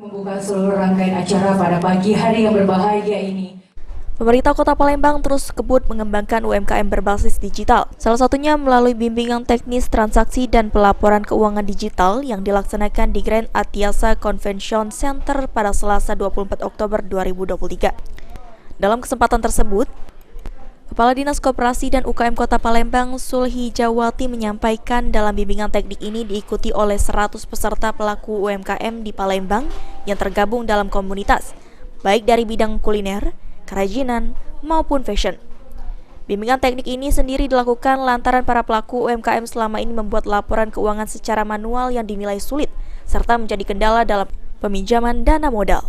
Membuka seluruh rangkaian acara pada pagi hari yang berbahagia ini. Pemerintah Kota Palembang terus kebut mengembangkan UMKM berbasis digital. Salah satunya melalui bimbingan teknis transaksi dan pelaporan keuangan digital yang dilaksanakan di Grand Atiasa Convention Center pada Selasa 24 Oktober 2023. Dalam kesempatan tersebut, Kepala Dinas Koperasi dan UKM Kota Palembang Sulhijawati menyampaikan dalam bimbingan teknik ini diikuti oleh 100 peserta pelaku UMKM di Palembang yang tergabung dalam komunitas, baik dari bidang kuliner, kerajinan, maupun fashion. Bimbingan teknik ini sendiri dilakukan lantaran para pelaku UMKM selama ini membuat laporan keuangan secara manual yang dinilai sulit, serta menjadi kendala dalam peminjaman dana modal.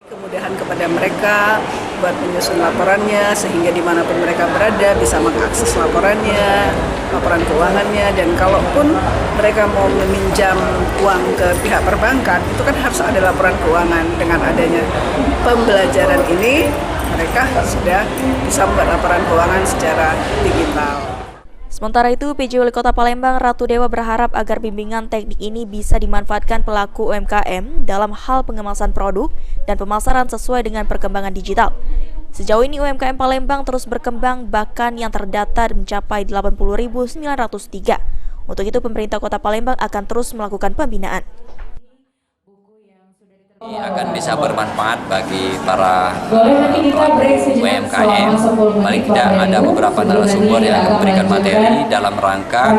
Kemudahan kepada mereka buat menyusun laporannya, sehingga dimanapun mereka berada bisa mengakses laporannya, laporan keuangannya, dan kalaupun mereka mau meminjam uang ke pihak perbankan, itu kan harus ada laporan keuangan. Dengan adanya pembelajaran ini, mereka sudah bisa membuat laporan keuangan secara digital. Sementara itu, PJ Wali Kota Palembang Ratu Dewa berharap agar bimbingan teknik ini bisa dimanfaatkan pelaku UMKM dalam hal pengemasan produk dan pemasaran sesuai dengan perkembangan digital. Sejauh ini UMKM Palembang terus berkembang, bahkan yang terdata mencapai 80.903. Untuk itu, pemerintah Kota Palembang akan terus melakukan pembinaan. Ini akan bisa bermanfaat bagi para pelaku UMKM. Paling tidak ada beberapa narasumber yang akan memberikan materi dalam rangka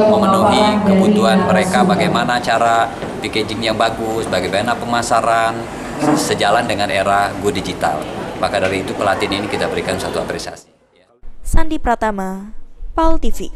memenuhi kebutuhan mereka, bagaimana cara packaging yang bagus, bagaimana pemasaran sejalan dengan era go digital. Maka dari itu pelatihan ini kita berikan satu apresiasi. Sandi Pratama, PAL TV.